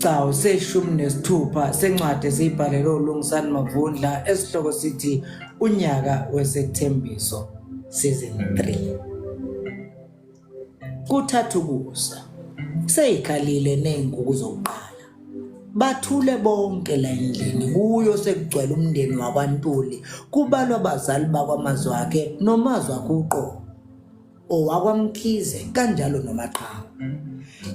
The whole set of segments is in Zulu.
isigcawu seshumi nesithupha sencwadi esiyibhalelwe uLungisani Mavundla esihloko sithi unyaka wesethembiso season 3. Kuthatha ukusa seyikhalile nenguku zokuqala bathule bonke la endlini kuyo sekugcwele umndeni wakwaNtuli kubalwa abazali bakwaMazwakhe noMazwakhe uqobo owakwaMkhize kanjalo noMaqhawe.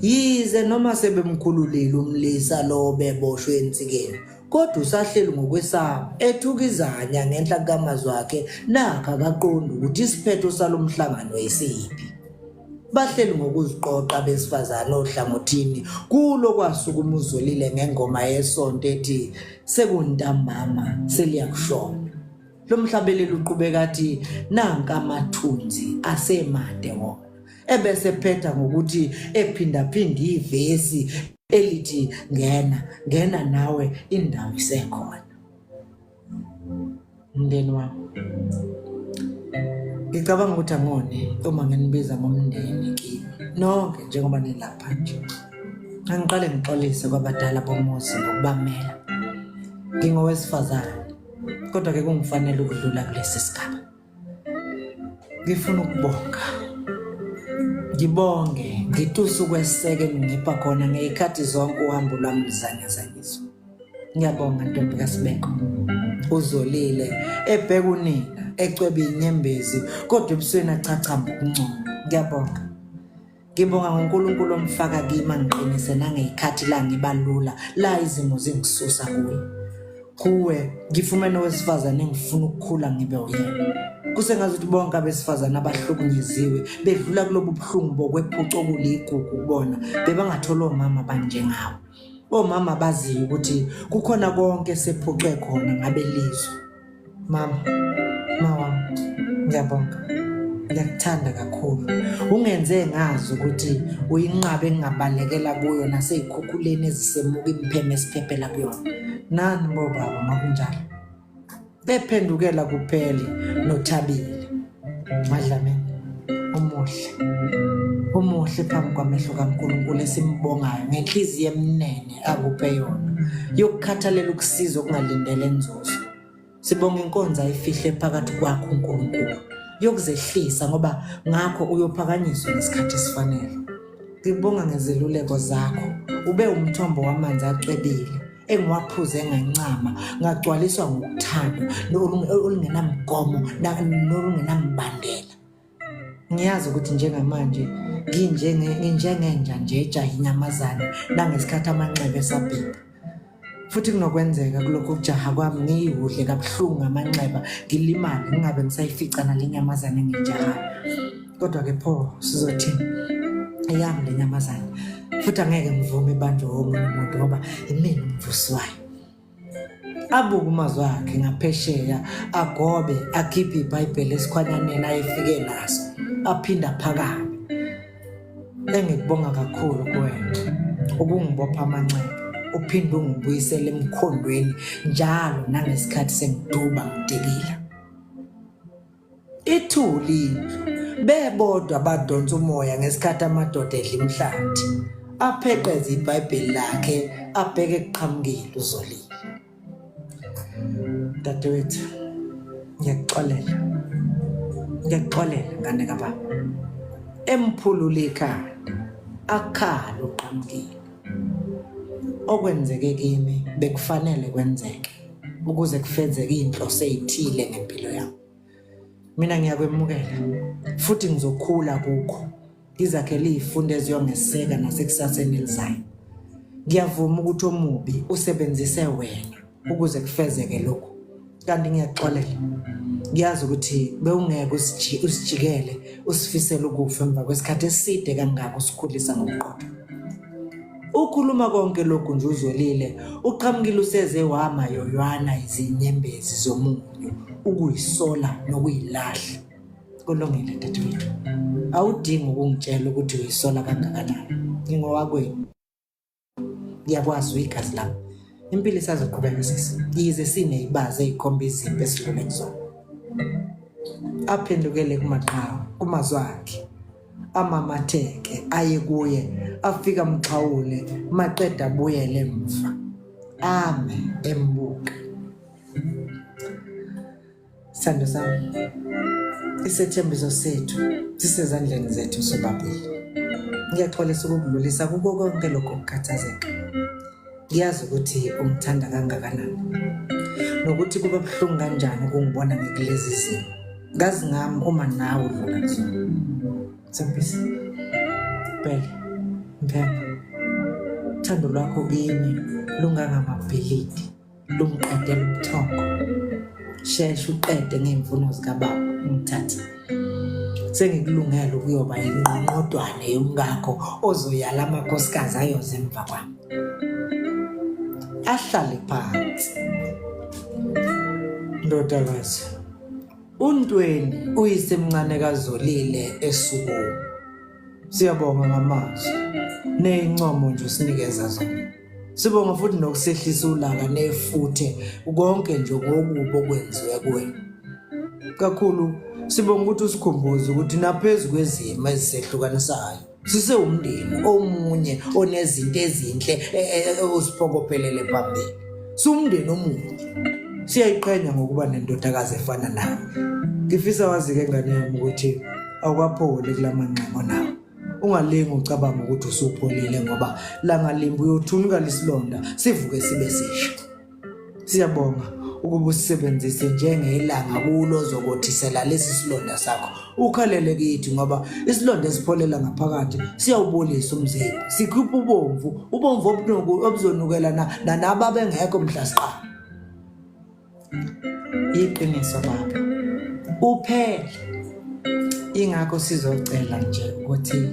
Yize noma sebemkhululile umlisa lo beboshwe ensikeni kodwa usahleli ngokwesaba ethukizanya ngenhla kaMazwakhe nakha akaqonda ukuthi isiphetho salomhlangano esiphi. Bahleli ngokuziqoqa besifazana ohlangothini kulo kwasukuma uZolile ngengoma yesonto ethi sekuntambama seliyakushona. Lo mhlabeleli uqhubeka athi nanka amathunzi asemade wona ebese phetha ngokuthi ephindaphinda ivesi elithi ngena nawe indawo isekhona. Mndeni wami, ngicabanga ukuthi angone uma nginibiza ngomndeni kimi nonke njengoba nilapha nje. Angiqale ngixolise kwabadala bomuzi ngokubamela. Ngingowesifazane kodwa ke kungifanele ukudlula kulesi sigaba. Ngifuna ukubonga. Ngibonge ngitusa ukweseke ngipha khona ngezikhathi zonke uhambo lwami luzanyazanyiswa. Ngiyabonga Ntombi kaSibeko uZolile ebheka unina ecwebe inyembezi kodwa ebusweni achachamba ukungcono. Ngiyabonga. Ngibonga ngoNkulunkulu omfaka kimi angiqinise nangezikhathi la ngibalula la izimo zingisusa kuwe ngifumene owesifazane engifuna ukukhula ngibe uyena. Kusengazuthi bonke abesifazane abahlukunyeziwe bedlula kulobu buhlungu bokwephuca okuligugu kubona bebangathola omama banjengawo. Omama baziyo ukuthi kukhona konke sephucwe khona ngabelizwe. Mama wami, ngiyabonga. Ngiyakuthanda kakhulu. Ungenze ngazi ukuthi uyinqabe engingabalekela kuyo naseyikhukhuleni ezisemuka impheme esiphephela kuyona. Nani bobaba makunjalo. Bephendukela kuphela noThabile. Madlamini umuhle phambi kwamehlo kaNkulunkulu esimbongayo ngenhliziyo emnene akuphe yona yokukhathalela ukusiza okungalindele enzuzo. Sibonga inkonzo ayifihle phakathi kwakho uNkulunkulu yokuzehlisa ngoba ngakho uyophakanyiswa ngesikhathi esifanele. Ngibonga ngezeluleko zakho ube umthombo wamanzi acwebile engiwaphuze ngancama ngagcwaliswa ngokuthando olungenamgomo nolungenambandela. Ngiyazi ukuthi njengamanje nginjengenja nje ejaha inyamazane nangesikhathi amanxeba esabhipha. Futhi kunokwenzeka kulokhu kujaha kwami ngiyihudle kabuhlungu amanxeba ngilimale ngingabe ngisayifica nalenyamazane engijahayo. Kodwa ke pho sizothini ayami lenyamazane futhi angeke ngivume ibanjwe omunye umuntu ngoba imina umvusi wayo. Abuke uMazwakhe ngaphesheya agobe akhiphe iBhayibheli esikhwanyaneni ayefike naso aphinda phakame. Engikubonga kakhulu kuwena ukungibopha amanxeba uphinde ungibuyisele emkhondweni njalo nangesikhathi sengiduba ngidikila. Ithuli bebodwa badonsa umoya ngesikhathi amadoda edla imhlathi apheqeza iBhayibheli lakhe abheke kuqhamukile uZolile. Dadewethu ngiyakuxolela ngane kababa emphulula ikhanda akhala uqhamukile. Okwenzeke kimi bekufanele kwenzeke ukuze kufezeke inhloso ezithile ngempilo yami. Mina ngiyakwemukela futhi ngizokhula kukho ngizakhele izifundo eziyongeseka nasekusaseni elizayo. Ngiyavuma ukuthi omubi usebenzise wena ukuze kufezeke lokho. Kanti ngiyaxolela ngiyazi ukuthi bewungeke usijikele usifisele ukufa emva kwesikhathi eside kangaka usikhulisa ngokuqotho. Ukhuluma konke lokhu nje uZolile uqhamukile useze wamayoywana izinyembezi zomunyu ukuyisola nokuyilahla. Kulungile dadewethu. Awudingi ukungitshela ukuthi uyisola kangakanani. Ngingowakwenu. Ngiyakwazi uyigazi lami. Impilo isazoqhubeka sisi. Yize sinezibaze ezikhomba izimpi esidlule kuzona. Aphendukele kuMaqhawe, kuMazwakhe. amamatheke aye kuye afika mxhawule maqeda abuyele emva ame embuka. Sando sami, isethembiso sethu sisezandleni zethu sobabili. Ngiyaxolisa ukukudlulisa kuko konke lokho ukukhathazeka. Ngiyazi ukuthi umthanda kangakanani nokuthi kuba buhlungu kanjani ukungibona ngekulezi zimo. Ngazi ngami uma nawe udlula kuzona. Sempisi phela mphemba uthando lwakho kimi lungangamabhilidi lumqedela ubuthongo. Sheshe uqede ngeemfuno zikababa ngithathe. Sengikulungela ukuyoba ingqonqodwane yomngakho ozoyala amakhosikazi ayoze emva kwami. Ahlale phansi. Ndodakazi, uNtweni uyisemncane kaZolile esuku. Siyabonga ngamazwi neyincomo nje usinikeza zona. Sibonga futhi nokusehlisa ulaka nefuthe konke nje ngokubo okwenziwe kuwena. Kakhulu sibonga ukuthi usikhumbuze ukuthi naphezulu kwezimo ezisehlukanisayo sisewumndeni omunye onezinto ezinhle osiphokophelele phambili. Sumndeni omunye. Siyayiqhenya ngokuba nendodakazi efana nawe. Ngifisa wazi-ke ngane yami ukuthi awukapholi kulamanqamo nawe. Ungalingi ucabanga ukuthi usupholile ngoba langalimbi uyothunuka lisilonda sivuke sibe sisha. Siyabonga ukuba usisebenzise njengelanga kulo zokothisela lesi silonda sakho. Ukhalele kithi ngoba isilonda esipholela ngaphakathi siyawubolisa umzimba. Sikhupha ubomvu obuzonukela naba bengekho mhlasiqa. Iqiniso baba. Uphele. Ingakho sizocela nje ukuthi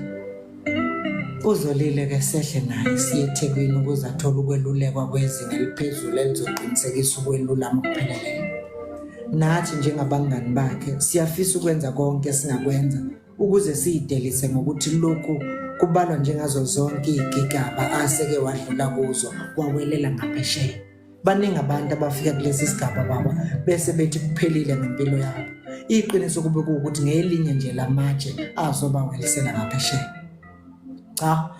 uZolile ke sehle naye siye eThekwini ukuze athole ukwelulekwa kwezinga eliphezulu elizoqinisekisa ukwelulama okupheleleyo. Nathi njengabangani bakhe siyafisa ukwenza konke singakwenza ukuze siyidelise ngokuthi lokhu kubalwa njengazo zonke izigigaba aseke wadlula kuzo kwawelela ngaphesheya. Baningi abantu abafika kulesi sigaba baba bese bethi kuphelile ngempilo yabo. Iqiniso kube ukuthi ngelinye nje lamatshe azobawelisela ngaphesheya. Cha.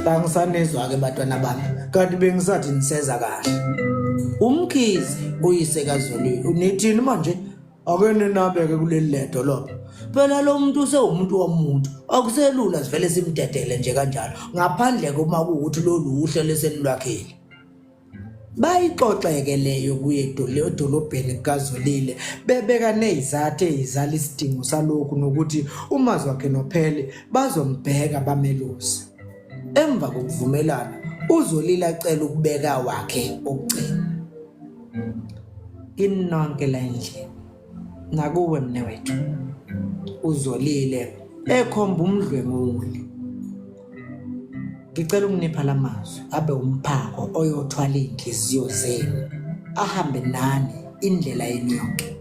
Bangisanezwa ke bantwana bami. Kanti bengisathi niseza kahle. Umkhizi uyise kaZolile. Unithini manje? Akene nabeke kuleli ledo lapha. Phela lo muntu usewumuntu womuntu. Akuselula sivele simdedele nje kanjalo. Ngaphandle koma ukuthi lo luhle lesenilwakhile. Bayixoxeke leyo kuye edolobheni kaZolile bebeka nezizathu ezizala isidingo salokhu nokuthi umazi wakhe nophele bazombheka bamelusi. Emva kokuvumelana uZolile acela ukubeka wakhe okugcina. Inonke la endlini nakuwe mne wethu uZolile ekhomba umdlwenguli. Ngicela ukunipha lamazwi abe umphako oyothwala inhliziyo zenu ahambe nani indlela yenu yonke.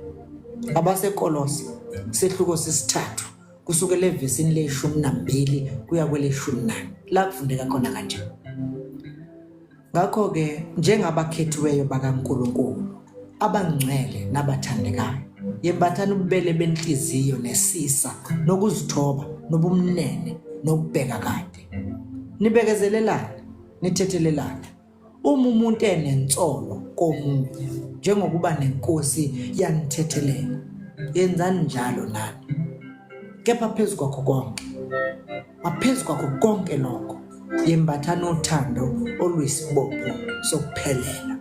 Abasekolose sehluko sesithathu kusukela evesini le-12 kuya kwele-14 la kufundeka khona kanje. Ngakho ke njengabakhethiweyo bakaNkulunkulu abangcwele nabathandekayo yembathana ububele benhliziyo nesisa nokuzithoba nobumnene nokubheka kade. Nibekezelelana, nithethelelana. Uma umuntu enensolo komunye njengokuba nenkosi yanithethelela, yenzani njalo nani. Kepha phezu kwakho konke, aphezu kwakho konke lokho, yembathana uthando oluyisibopho sokuphelela.